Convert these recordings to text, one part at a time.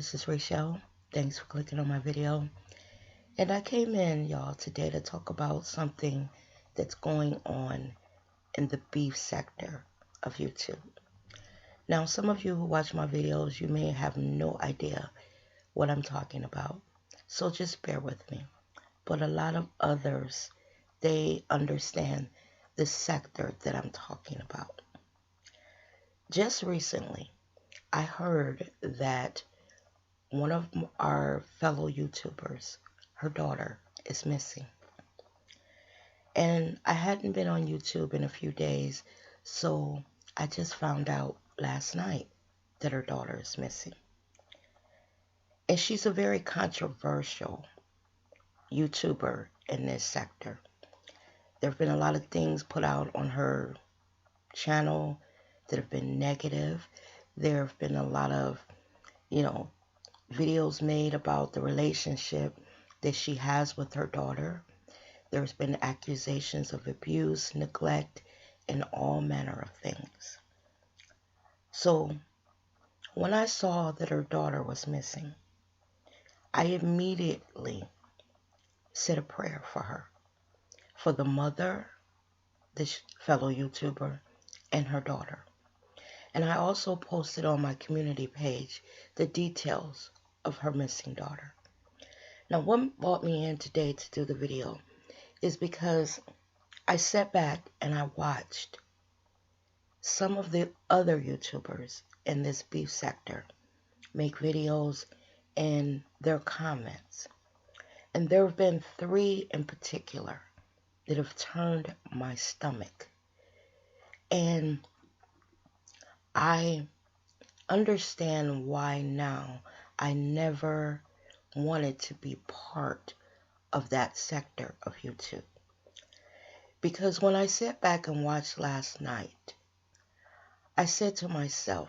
this is Rachel. Thanks for clicking on my video. And I came in, y'all, today to talk about something that's going on in the beef sector of YouTube. Now, some of you who watch my videos, you may have no idea what I'm talking about. So just bear with me. But a lot of others, they understand the sector that I'm talking about. Just recently, I heard that one of our fellow YouTubers, her daughter, is missing. And I hadn't been on YouTube in a few days, so I just found out last night that her daughter is missing. And she's a very controversial YouTuber in this sector. There have been a lot of things put out on her channel that have been negative. There have been a lot of, videos made about the relationship that she has with her daughter. There's been accusations of abuse, neglect, and all manner of things. So when I saw that her daughter was missing, I immediately said a prayer for her, for the mother, this fellow YouTuber, and her daughter. And I also posted on my community page the details of her missing daughter. Now, what brought me in today to do the video is because I sat back and I watched some of the other YouTubers in this beef sector make videos and their comments. And there have been 3 in particular that have turned my stomach. And I understand why now. I never wanted to be part of that sector of YouTube. Because when I sat back and watched last night, I said to myself,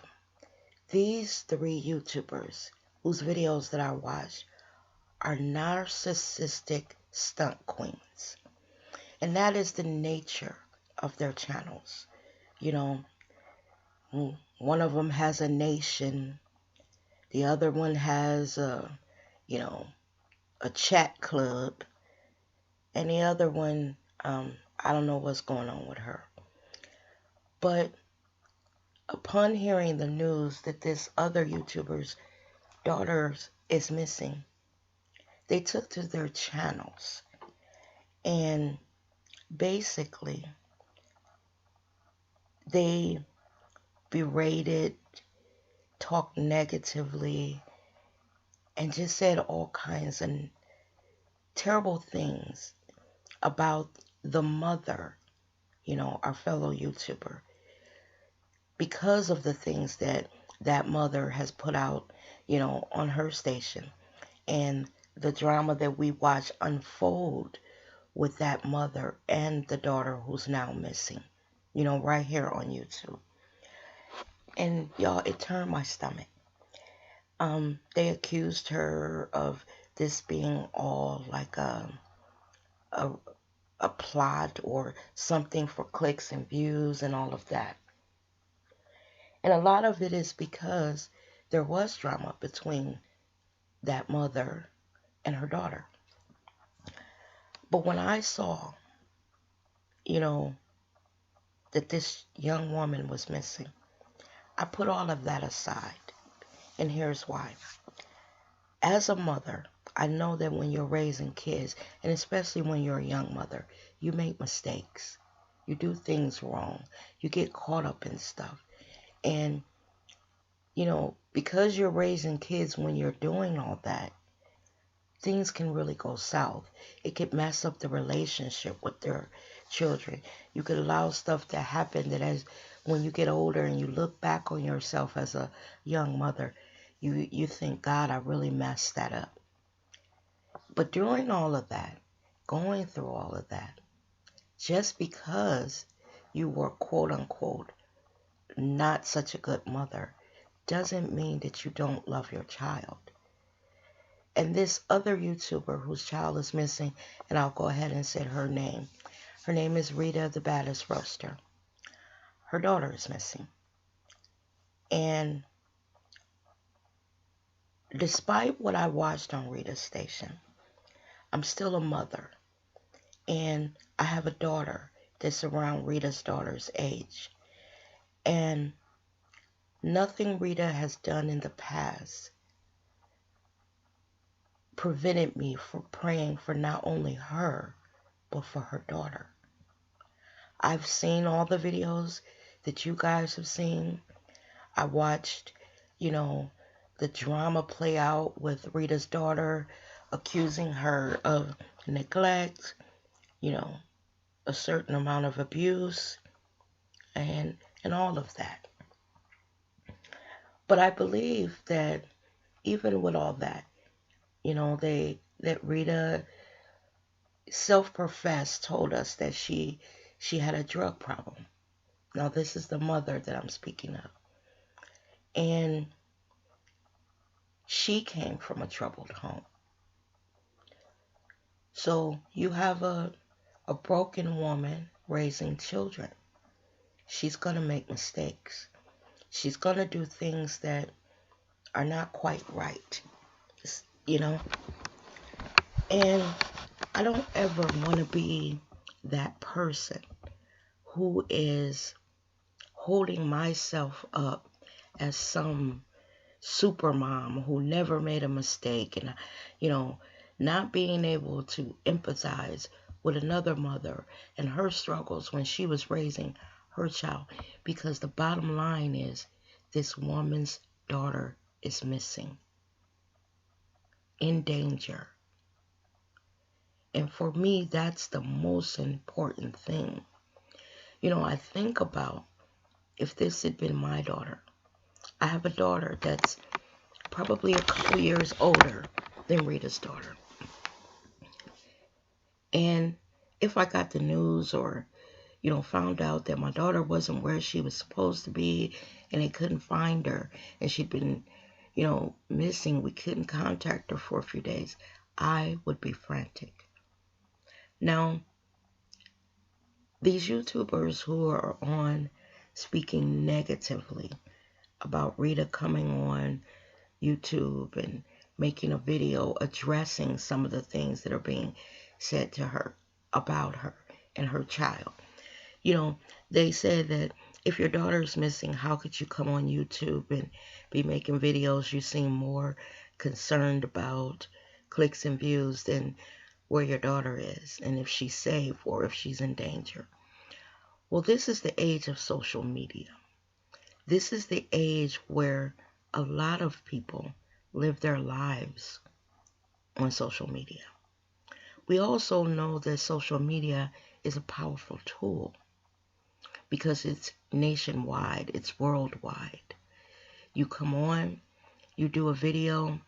these 3 YouTubers whose videos that I watched are narcissistic stunt queens. And that is the nature of their channels. One of them has a nation. The other one has a chat club. And the other one, I don't know what's going on with her. But upon hearing the news that this other YouTuber's daughter is missing, they took to their channels and basically they berated, talked negatively, and just said all kinds of terrible things about the mother, our fellow YouTuber, because of the things that that mother has put out, on her station, and the drama that we watch unfold with that mother and the daughter who's now missing, right here on YouTube. And y'all, it turned my stomach. They accused her of this being all like a, a plot or something for clicks and views and all of that. And a lot of it is because there was drama between that mother and her daughter. But when I saw, that this young woman was missing, I put all of that aside. And here's why. As a mother, I know that when you're raising kids, and especially when you're a young mother, you make mistakes. You do things wrong. You get caught up in stuff. And, because you're raising kids when you're doing all that, things can really go south. It could mess up the relationship with their children. You could allow stuff to happen that when you get older and you look back on yourself as a young mother, you think, God, I really messed that up. But during all of that, going through all of that, just because you were quote unquote not such a good mother doesn't mean that you don't love your child. And this other YouTuber whose child is missing, and I'll go ahead and say her name. Her name is Rita, the baddest roaster. Her daughter is missing. And despite what I watched on Rita's station, I'm still a mother. And I have a daughter that's around Rita's daughter's age. And nothing Rita has done in the past prevented me from praying for not only her, but for her daughter. I've seen all the videos that you guys have seen. I watched, you know, the drama play out with Rita's daughter accusing her of neglect, you know, a certain amount of abuse and all of that. But I believe that even with all that, that Rita self-professed told us that she had a drug problem. Now this is the mother that I'm speaking of. And she came from a troubled home. So you have a broken woman raising children. She's going to make mistakes. She's going to do things that are not quite right, you know? And I don't ever want to be that person who is holding myself up as some super mom who never made a mistake and, you know, not being able to empathize with another mother and her struggles when she was raising her child. Because the bottom line is this woman's daughter is missing, in danger. And for me, that's the most important thing. I think about if this had been my daughter. I have a daughter that's probably a couple years older than Rita's daughter. And if I got the news or, found out that my daughter wasn't where she was supposed to be and they couldn't find her and she'd been, missing, we couldn't contact her for a few days, I would be frantic. Now, these YouTubers who are on speaking negatively about Rita coming on YouTube and making a video addressing some of the things that are being said to her about her and her child. They said that if your daughter's missing, how could you come on YouTube and be making videos? You seem more concerned about clicks and views than where your daughter is and if she's safe or if she's in danger. Well, this is the age of social media. This is the age where a lot of people live their lives on social media. We also know that social media is a powerful tool because it's nationwide, it's worldwide. You come on, you do a video,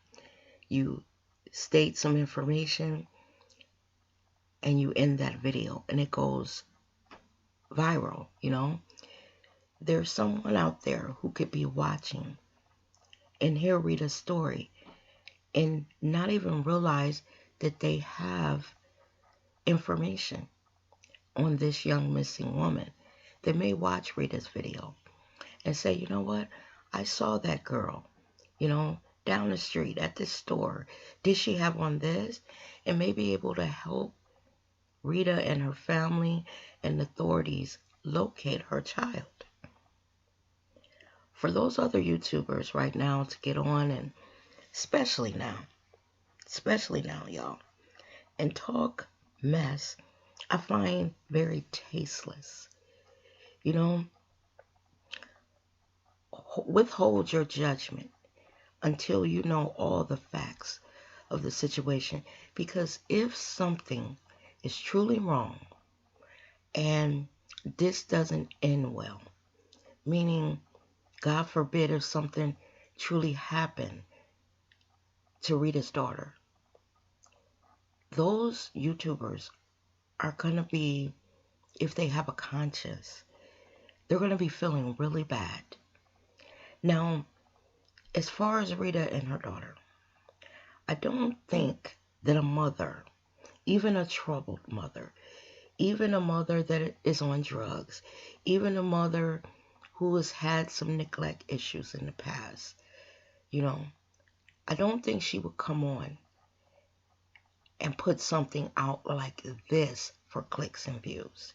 you state some information, and you end that video, and it goes viral, There's someone out there who could be watching and hear Rita's story and not even realize that they have information on this young missing woman. They may watch Rita's video and say, you know what, I saw that girl, down the street at this store. Did she have on this? And may be able to help Rita and her family and authorities locate her child. For those other YouTubers right now to get on, and especially now, y'all, and talk mess, I find very tasteless. Withhold your judgment until you know all the facts of the situation. Because if something is truly wrong and this doesn't end well, meaning, God forbid, if something truly happened to Rita's daughter, those YouTubers are going to be, if they have a conscience, they're going to be feeling really bad. Now, as far as Rita and her daughter, I don't think that a mother, even a troubled mother, even a mother that is on drugs, even a mother who has had some neglect issues in the past, I don't think she would come on and put something out like this for clicks and views.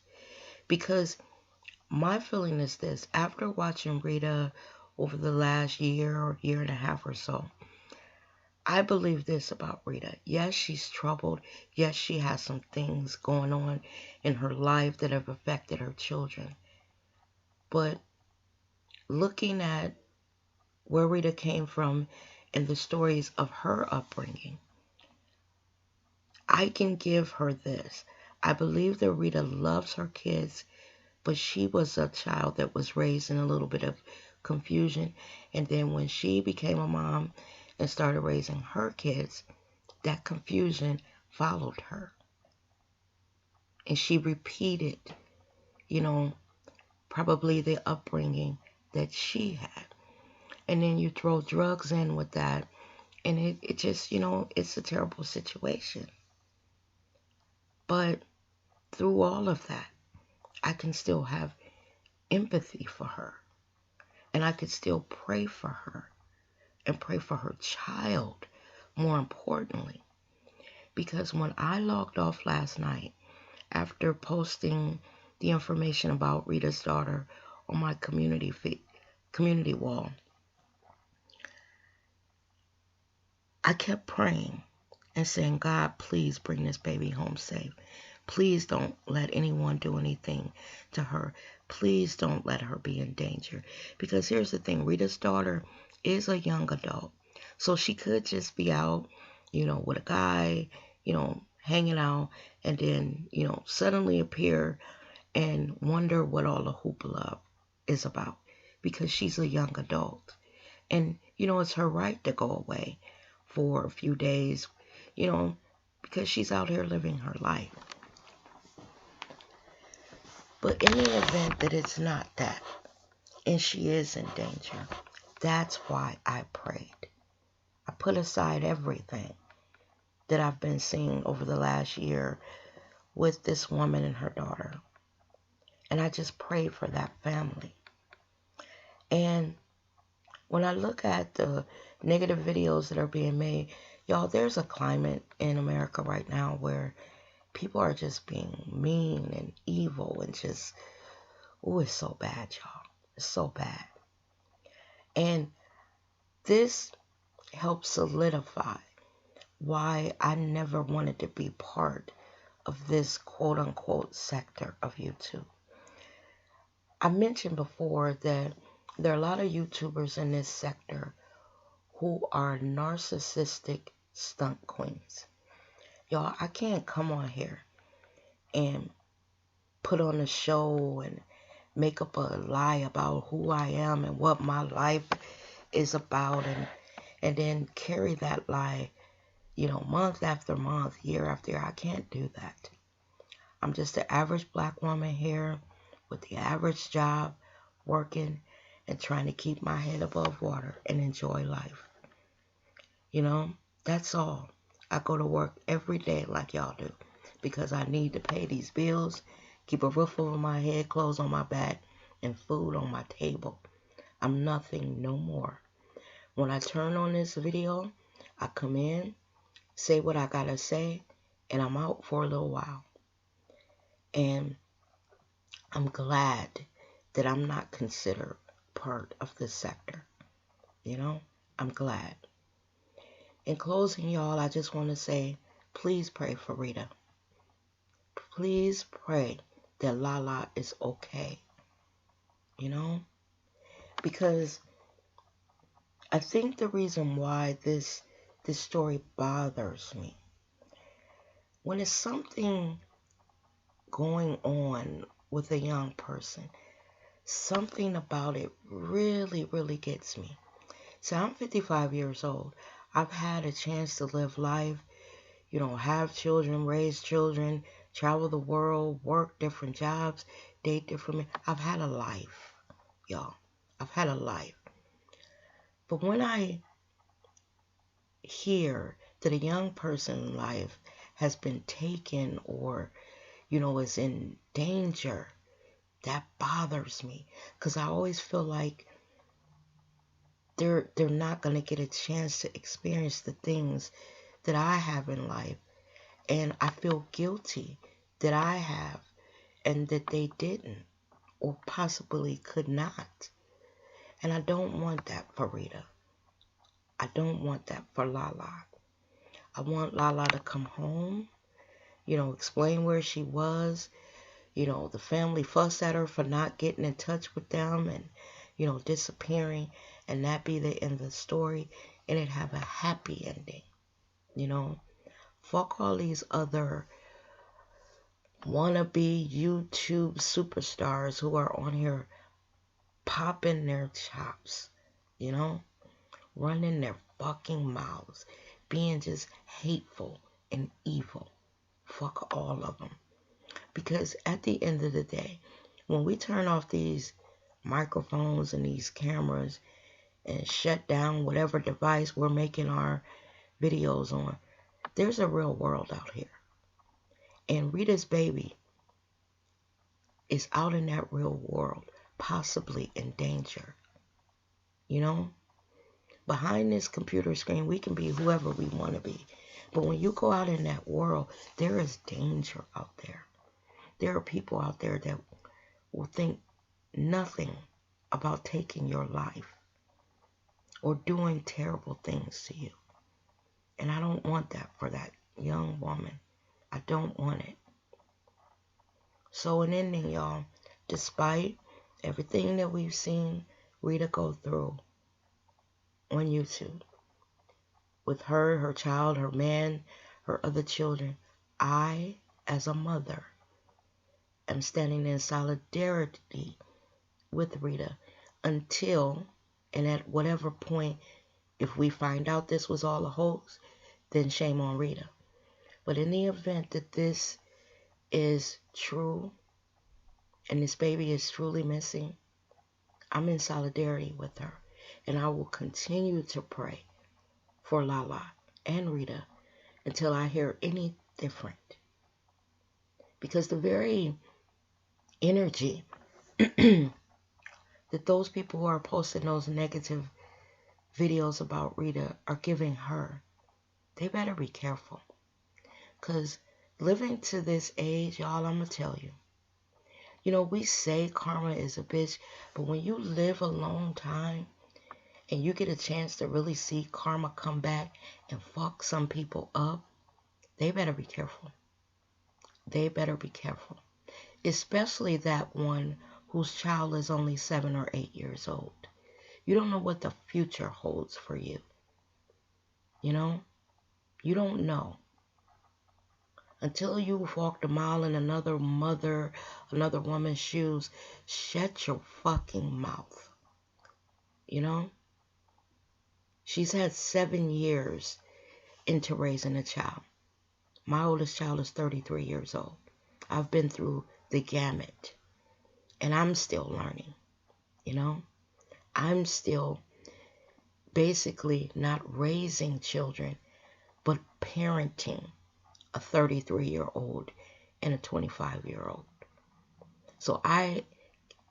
Because my feeling is this: after watching Rita over the last year or year and a half or so, I believe this about Rita. Yes, she's troubled. Yes, she has some things going on in her life that have affected her children. But looking at where Rita came from and the stories of her upbringing, I can give her this. I believe that Rita loves her kids, but she was a child that was raised in a little bit of confusion. And then when she became a mom and started raising her kids, that confusion followed her. And she repeated, you know, probably the upbringing that she had. And then you throw drugs in with that, and it just, it's a terrible situation. But through all of that, I can still have empathy for her. And I could still pray for her and pray for her child, more importantly. Because when I logged off last night, after posting the information about Rita's daughter on my community wall, I kept praying and saying, God, please bring this baby home safe. Please don't let anyone do anything to her. Please don't let her be in danger. Because here's the thing, Rita's daughter is a young adult. So she could just be out, with a guy, hanging out, and then, suddenly appear and wonder what all the hoopla is about. Because she's a young adult. And, it's her right to go away for a few days, because she's out here living her life. But in the event that it's not that, and she is in danger, that's why I prayed. I put aside everything that I've been seeing over the last year with this woman and her daughter. And I just prayed for that family. And when I look at the negative videos that are being made, y'all, there's a climate in America right now where people are just being mean and evil and just, it's so bad, y'all. It's so bad. And this helps solidify why I never wanted to be part of this quote-unquote sector of YouTube. I mentioned before that there are a lot of YouTubers in this sector who are narcissistic stunt queens. Y'all, I can't come on here and put on a show and make up a lie about who I am and what my life is about, and then carry that lie, month after month, year after year. I can't do that. I'm just an average black woman here with the average job, working and trying to keep my head above water and enjoy life. That's all. I go to work every day like y'all do because I need to pay these bills, keep a roof over my head, clothes on my back, and food on my table. I'm nothing no more. When I turn on this video, I come in, say what I gotta say, and I'm out for a little while. And I'm glad that I'm not considered part of this sector. I'm glad. In closing, y'all, I just want to say, please pray for Rita. Please pray that Lala is okay. Because I think the reason why this story bothers me, when it's something going on with a young person, something about it really, really gets me. So I'm 55 years old. I've had a chance to live life, have children, raise children, travel the world, work different jobs, date different men. I've had a life, y'all. I've had a life. But when I hear that a young person's life has been taken or, is in danger, that bothers me. Because I always feel like they're not going to get a chance to experience the things that I have in life. And I feel guilty that I have and that they didn't or possibly could not. And I don't want that for Rita. I don't want that for Lala. I want Lala to come home, explain where she was. The family fussed at her for not getting in touch with them and, disappearing, and that be the end of the story, and it have a happy ending. Fuck all these other wannabe YouTube superstars who are on here popping their chops, running their fucking mouths, being just hateful and evil. Fuck all of them. Because at the end of the day, when we turn off these microphones and these cameras and shut down whatever device we're making our videos on, there's a real world out here. And Rita's baby is out in that real world, possibly in danger. Behind this computer screen, we can be whoever we want to be. But when you go out in that world, there is danger out there. There are people out there that will think nothing about taking your life or doing terrible things to you. And I don't want that for that young woman. I don't want it. So in ending, y'all, despite everything that we've seen Rita go through on YouTube, with her child, her man, her other children, I, as a mother, am standing in solidarity with Rita until, and at whatever point, if we find out this was all a hoax, then shame on Rita. But in the event that this is true and this baby is truly missing, I'm in solidarity with her. And I will continue to pray for Lala and Rita until I hear any different. Because the very energy that those people who are posting those negative videos about Rita are giving her, they better be careful. Because living to this age, y'all, I'm going to tell you. We say karma is a bitch, but when you live a long time and you get a chance to really see karma come back and fuck some people up, they better be careful. They better be careful. Especially that one whose child is only 7 or 8 years old. You don't know what the future holds for you. You don't know. Until you've walked a mile in another woman's shoes, shut your fucking mouth. She's had 7 years into raising a child. My oldest child is 33 years old. I've been through the gamut. And I'm still learning. I'm still basically not raising children, but parenting a 33-year-old and a 25-year-old. So I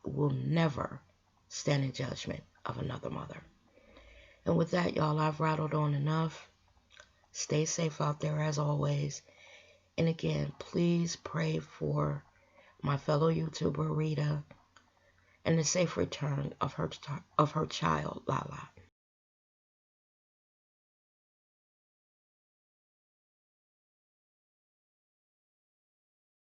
will never stand in judgment of another mother. And with that, y'all, I've rattled on enough. Stay safe out there as always. And again, please pray for my fellow YouTuber Rita and the safe return of her child, Lala.